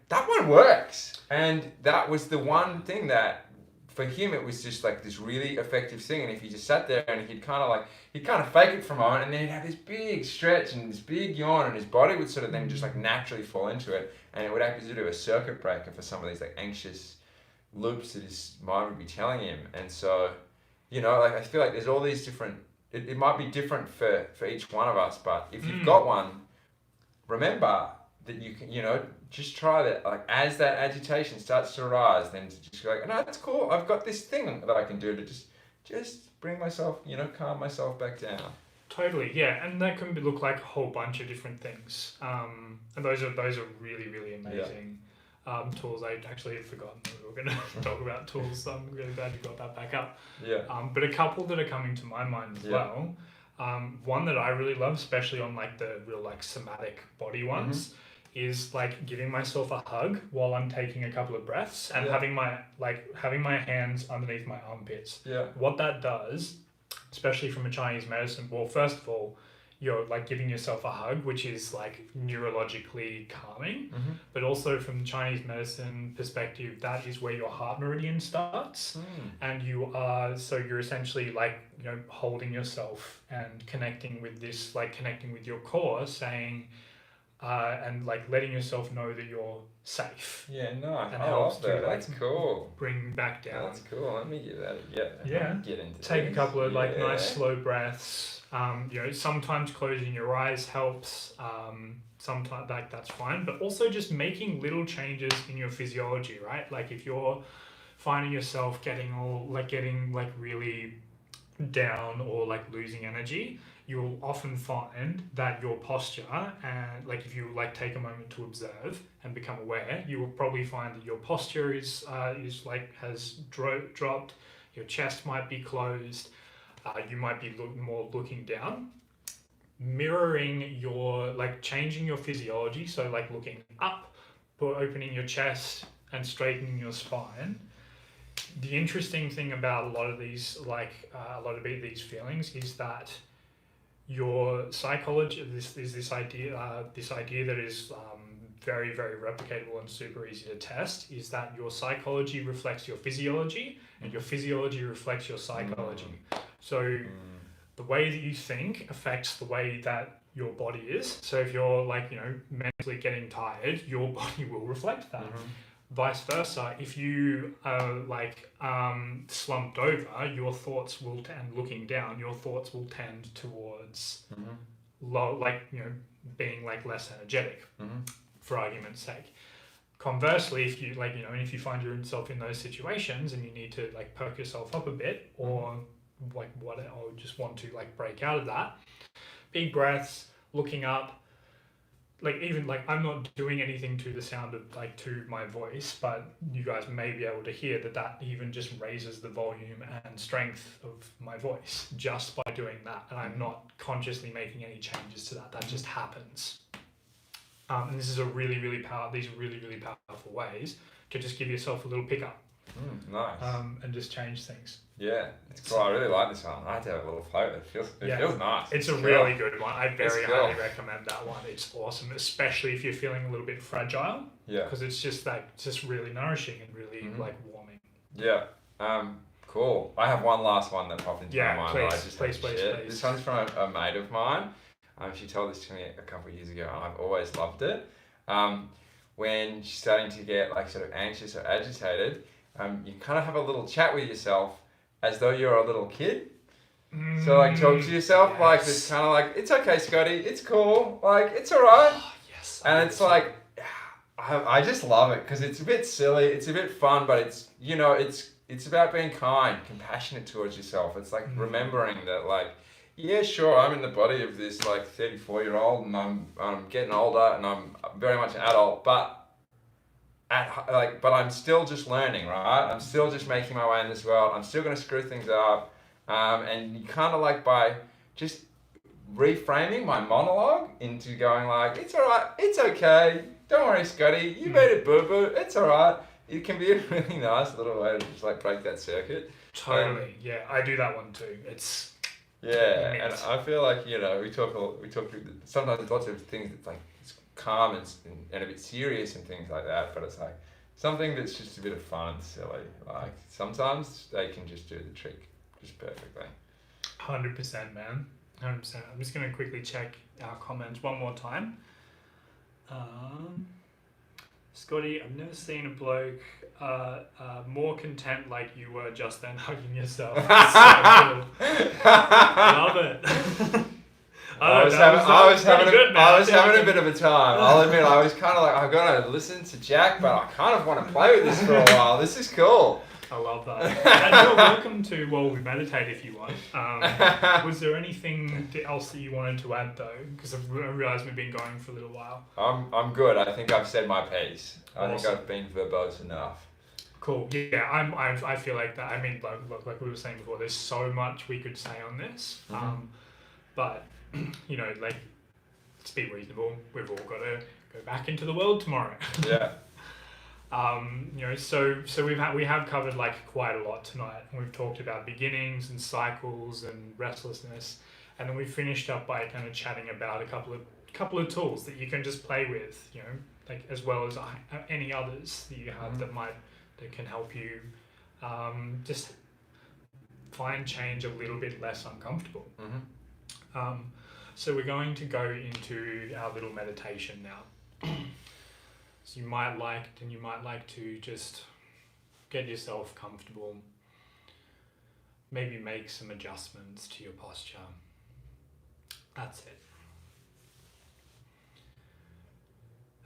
that one works. And that was the one thing that for him it was just like this really effective thing. And if he just sat there and he'd kind of fake it for a moment, and then he'd have this big stretch and this big yawn, and his body would sort of then just like naturally fall into it, and it would act as a bit of a circuit breaker for some of these like anxious loops that his mind would be telling him. And so, you know, like I feel like there's all these different, it might be different for each one of us, but if you've got one, remember that you can, you know, just try that, like as that agitation starts to arise, then to just go like, no, that's cool, I've got this thing that I can do to just bring myself, you know, calm myself back down. Totally, yeah, and that can look like a whole bunch of different things, and those are really, really amazing tools. I actually had forgotten that we were going to talk about tools, so I'm really glad you got that back up. Yeah. But a couple that are coming to my mind as well. One that I really love, especially on like the real like somatic body ones, is like giving myself a hug while I'm taking a couple of breaths and having my hands underneath my armpits. Yeah. What that does, especially from a Chinese medicine, well, first of all, you're like giving yourself a hug, which is like neurologically calming, but also from Chinese medicine perspective, that is where your heart meridian starts, and you're essentially like, you know, holding yourself and connecting with this, like connecting with your core, saying, and like letting yourself know that you're safe. Yeah, no, and I love that. That's cool. Bring back down. That's cool. Let me give that. Get into. Take a couple of like nice slow breaths. You know, sometimes closing your eyes helps. Sometimes like that's fine, but also just making little changes in your physiology, right? Like if you're finding yourself getting really down or like losing energy, you'll often find that your posture, and like if you like take a moment to observe and become aware, you will probably find that your posture is like has dropped. Your chest might be closed. You might be more looking down, mirroring your like changing your physiology. So like looking up, opening your chest and straightening your spine. The interesting thing about a lot of these these feelings is that your psychology, this idea that is very, very replicatable and super easy to test, is that your psychology reflects your physiology and your physiology reflects your psychology. So the way that you think affects the way that your body is. So if you're like, you know, mentally getting tired, your body will reflect that. Vice versa, if you are like slumped over, your thoughts will, and looking down, your thoughts will tend towards low, like, you know, being like less energetic, for argument's sake. Conversely, if you like, you know, if you find yourself in those situations and you need to like perk yourself up a bit, or like or just want to like break out of that, big breaths, looking up. Like even like I'm not doing anything to the sound of like to my voice, but you guys may be able to hear that even just raises the volume and strength of my voice just by doing that, and I'm not consciously making any changes to that. That just happens. And this is these are really, really powerful ways to just give yourself a little pickup. Nice. And just change things. Yeah, it's cool. I really like this one. I had to have a little float. It feels nice. It's a really good one. I very highly recommend that one. It's awesome, especially if you're feeling a little bit fragile. Yeah. Because it's just really nourishing and really like warming. Yeah. Cool. I have one last one that popped into my mind. Please. This one's from a mate of mine. She told this to me a couple of years ago, and I've always loved it. When she's starting to get like sort of anxious or agitated, you kind of have a little chat with yourself as though you're a little kid. So like talk to yourself like this kind of like, it's okay, Scotty, it's cool, like it's alright. Oh, yes. And it's like, I just love it because it's a bit silly, it's a bit fun, but it's, you know, it's about being kind, compassionate towards yourself. It's like remembering that like, yeah, sure, I'm in the body of this like 34-year-old and I'm getting older and I'm very much an adult, but I'm still just learning, right? I'm still just making my way in this world. I'm still going to screw things up. And you kind of like by just reframing my monologue into going like, it's all right, it's okay. Don't worry, Scotty. You made it, boo-boo. It's all right. It can be a really nice little way to just like break that circuit. Totally. Yeah, I do that one too. It's... Yeah, and I feel like, you know, we talk sometimes lots of things that's like, calm and a bit serious and things like that, but it's like something that's just a bit of fun and silly. Like sometimes they can just do the trick just perfectly. 100%, man. 100%. I'm just going to quickly check our comments one more time. Scotty, I've never seen a bloke more content like you were just then hugging yourself. So cool. Love it. I was having a bit of a time. I'll admit, I was kind of like, I've got to listen to Jack, but I kind of want to play with this for a while. This is cool. I love that. And you're welcome to While We Meditate if you want. Was there anything else that you wanted to add though? Because I realised we've been going for a little while. I'm good. I think I've said my piece. Awesome. I think I've been verbose enough. Cool. Yeah, I feel like that. I mean, like we were saying before, there's so much we could say on this. But you know, like, let's be reasonable. We've all got to go back into the world tomorrow. Yeah. You know, so we have covered like quite a lot tonight. We've talked about beginnings and cycles and restlessness, and then we finished up by kind of chatting about a couple of tools that you can just play with. You know, like as well as any others that you have that can help you just find change a little bit less uncomfortable. So we're going to go into our little meditation now. So you might like to just get yourself comfortable, maybe make some adjustments to your posture. That's it.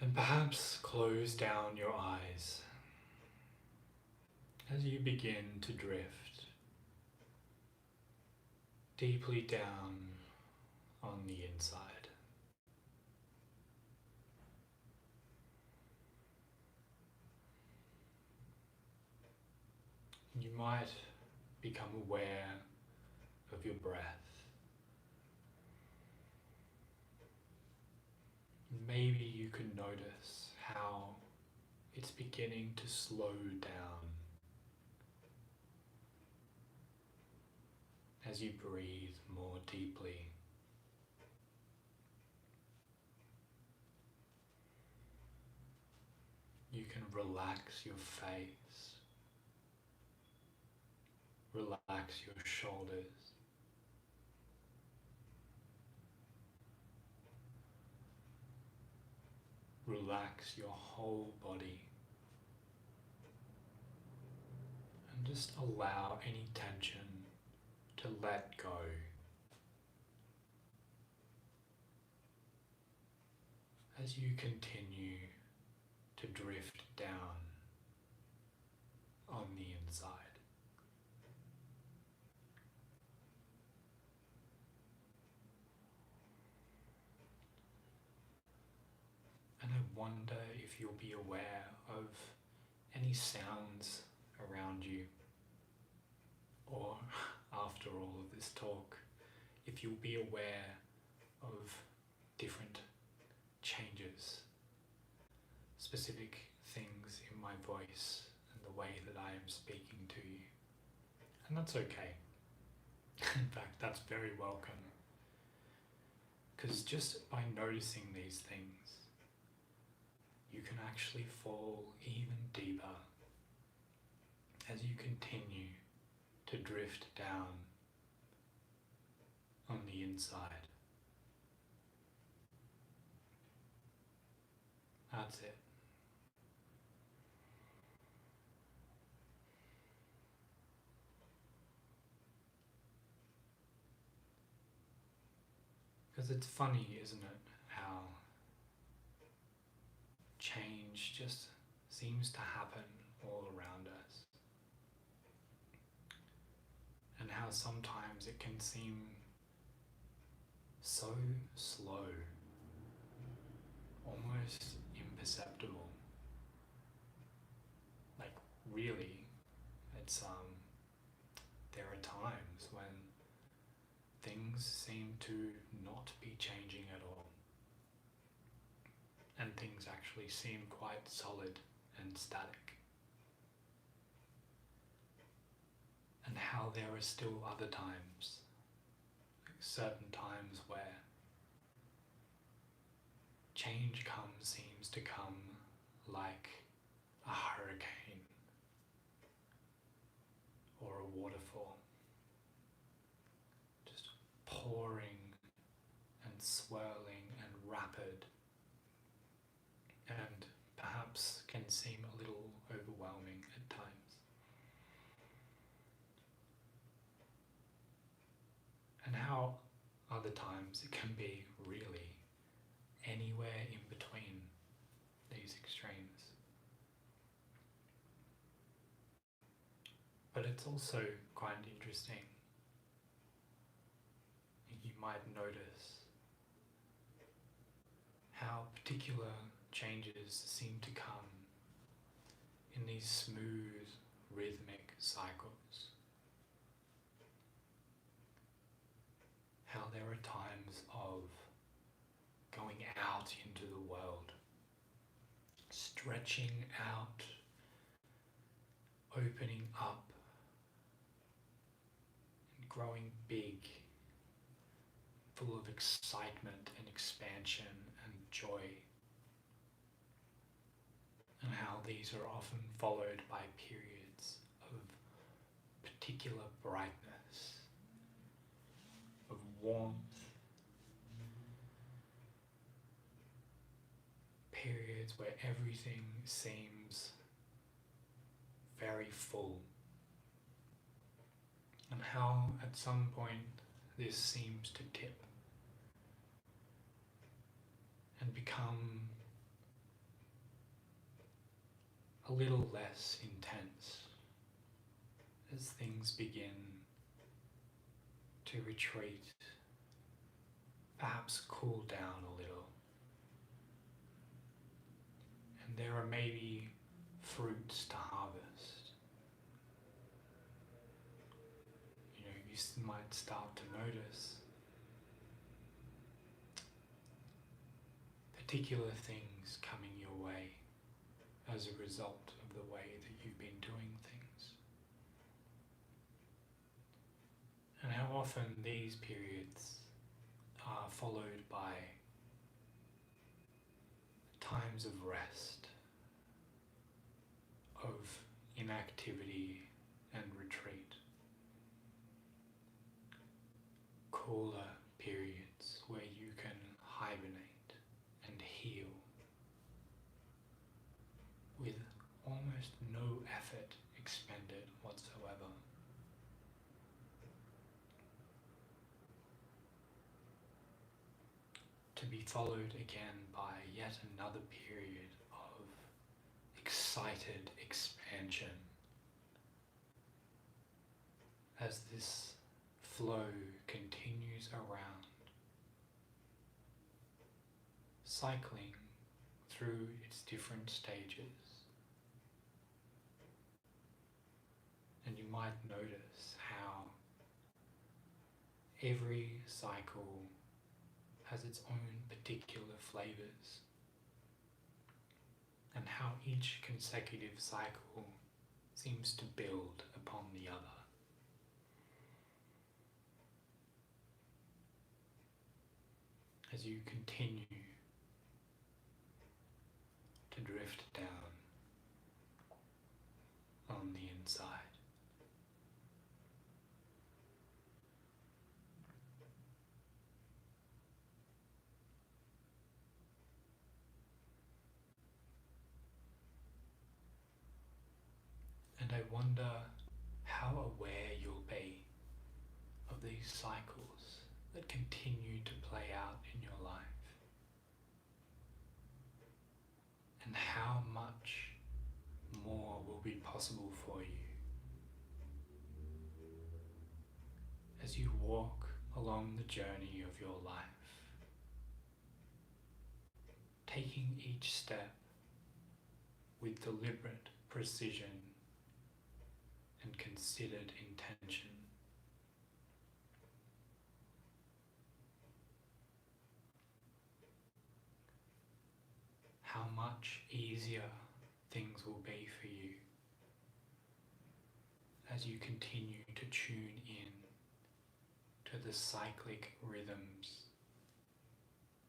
And perhaps close down your eyes as you begin to drift deeply down on the inside. You might become aware of your breath. Maybe you can notice how it's beginning to slow down as you breathe more deeply. You can relax your face, relax your shoulders, relax your whole body, and just allow any tension to let go. As you continue to drift down on the inside. And I wonder if you'll be aware of any sounds around you, or after all of this talk, if you'll be aware of different changes, specific things in my voice and the way that I am speaking to you. And that's okay. In fact, that's very welcome. Because just by noticing these things, you can actually fall even deeper as you continue to drift down on the inside. That's it. Because it's funny, isn't it, how change just seems to happen all around us. And how sometimes it can seem so slow, almost imperceptible. Like really, it's there are times when things seem to not be changing at all. And things actually seem quite solid and static. And how there are still other times, like certain times where change seems to come like a hurricane or a waterfall, just pouring and swirling and rapid, and perhaps can seem a little overwhelming at times. And how other times it can be really anywhere in between these extremes. But it's also quite interesting. You might notice how particular changes seem to come in these smooth, rhythmic cycles. How there are times of going out into the world, stretching out, opening up, and growing big, full of excitement and expansion and joy. And how these are often followed by periods of particular brightness, of warmth, periods where everything seems very full, and how at some point this seems to tip and become a little less intense as things begin to retreat, perhaps cool down a little. And there are maybe fruits to harvest. You know, you might start to notice particular things coming your way as a result of the way that you've been doing things. And how often these periods are followed by times of rest, of inactivity and retreat, cooler periods where you can hibernate and heal with almost no effort expended whatsoever. To be followed again by yet another period of excited expansion as this flow continues around, cycling through its different stages. And you might notice how every cycle has its own particular flavors, and how each consecutive cycle seems to build upon the other. As you continue to drift down on the inside. And I wonder how aware you'll be of these cycles that continue to play out in your life, and how much more will be possible for you as you walk along the journey of your life, taking each step with deliberate precision and considered intention. How much easier things will be for you as you continue to tune in to the cyclic rhythms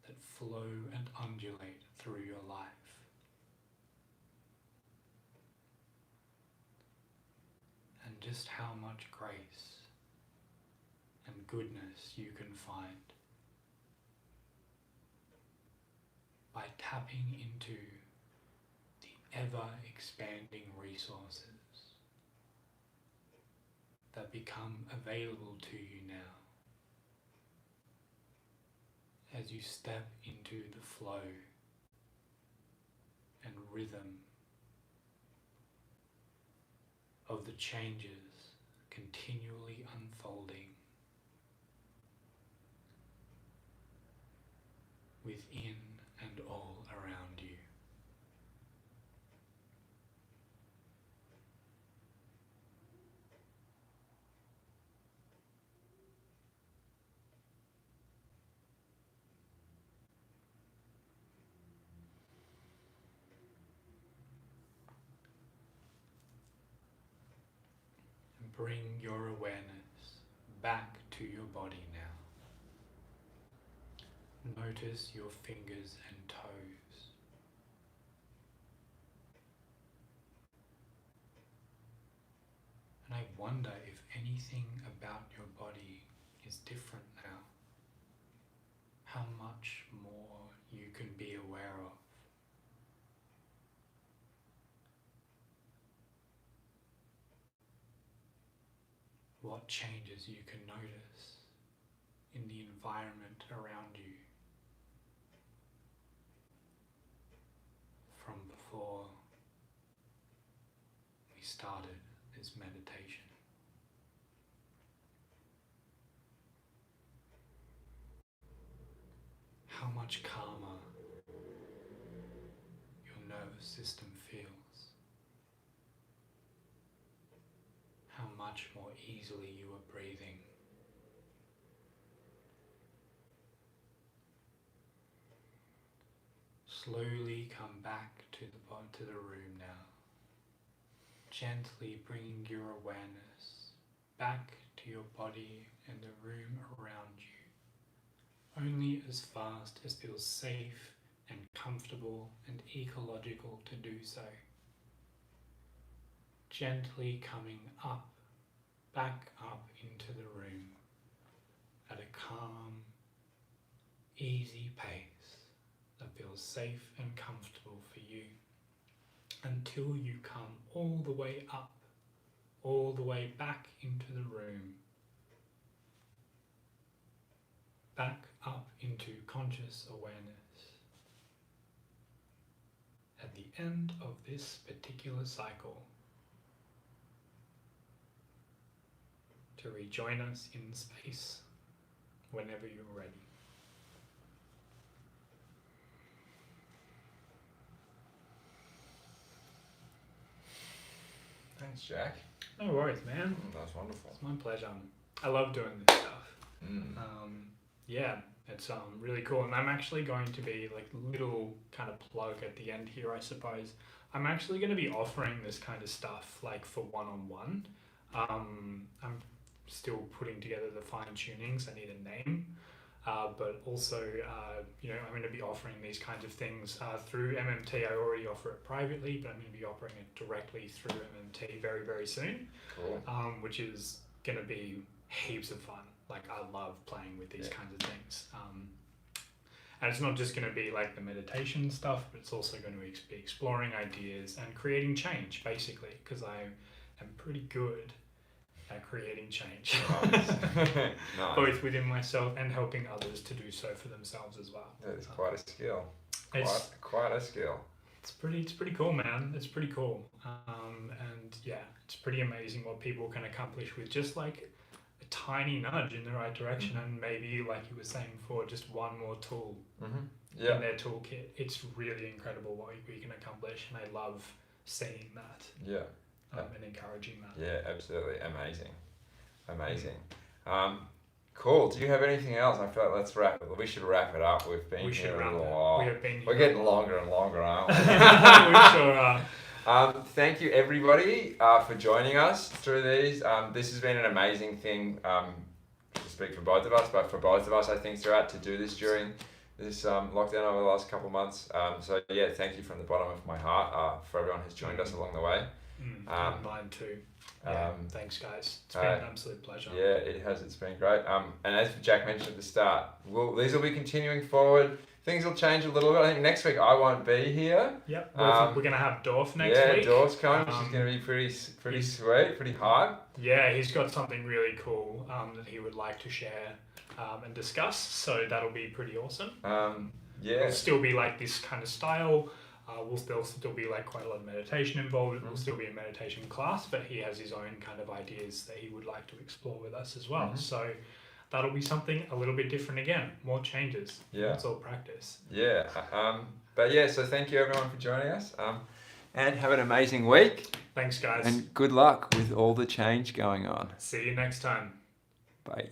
that flow and undulate through your life. And just how much grace and goodness you can find by tapping into the ever-expanding resources that become available to you now as you step into the flow and rhythm of the changes continually unfolding within and all around you. And bring your awareness back to your body now. Notice your fingers and toes. And I wonder if anything about your body is different now. How much more you can be aware of. What changes you can notice in the environment around you from before we started this meditation. How much calmer your nervous system feels. How much more easily you are breathing. Slowly come back to the room now, gently bringing your awareness back to your body and the room around you, only as fast as feels safe and comfortable and ecological to do so. Gently coming up, back up into the room at a calm, easy pace that feels safe and comfortable for you, until you come all the way up, all the way back into the room, back up into conscious awareness. At the end of this particular cycle, to rejoin us in space whenever you're ready. Thanks, Jack. No worries, man. That's wonderful. It's my pleasure. I love doing this stuff. Mm. Yeah, It's really cool, and I'm actually going to be like little kind of plug at the end here, I suppose. I'm actually going to be offering this kind of stuff like for one-on-one. I'm still putting together the fine tunings. I need a name, but also I'm going to be offering these kinds of things through MMT. I already offer it privately, but I'm going to be offering it directly through MMT very, very soon. Cool. Which is going to be heaps of fun. Like, I love playing with these kinds of things. And it's not just going to be like the meditation stuff, but it's also going to be exploring ideas and creating change, basically, because I am pretty good at creating change. Nice. Both within myself and helping others to do so for themselves as well. That is quite a skill. It's Quite a skill. It's pretty cool, man. It's pretty cool. And yeah, it's pretty amazing what people can accomplish with just like a tiny nudge in the right direction, and maybe, like you were saying before, just one more tool in their toolkit. It's really incredible what we can accomplish, and I love seeing that. Yeah. And encouraging that. Yeah, absolutely. Amazing. Cool. Do you have anything else? I feel like we should wrap it up. We've been here a little while. We're getting longer and longer, aren't we? We sure are. Thank you, everybody, for joining us through these. This has been an amazing thing, to speak for both of us, but for both of us, I think, throughout to do this during this lockdown over the last couple of months. So yeah, thank you from the bottom of my heart for everyone who's joined us along the way. Mine too. Yeah, thanks guys. It's been an absolute pleasure. Yeah, it has. It's been great. And as Jack mentioned at the start, these will be continuing forward. Things will change a little bit. I think next week I won't be here. Yep. We're going to have Dorf next week. Yeah, Dorf's coming, which is going to be pretty sweet, pretty hype. Yeah, he's got something really cool that he would like to share and discuss. So that'll be pretty awesome. It'll still be like this kind of style. There'll still be like quite a lot of meditation involved. It will still be a meditation class, but he has his own kind of ideas that he would like to explore with us as well. So that'll be something a little bit different again. More changes. Yeah. It's all practice. Yeah. But yeah, so thank you everyone for joining us. And have an amazing week. Thanks, guys. And good luck with all the change going on. See you next time. Bye.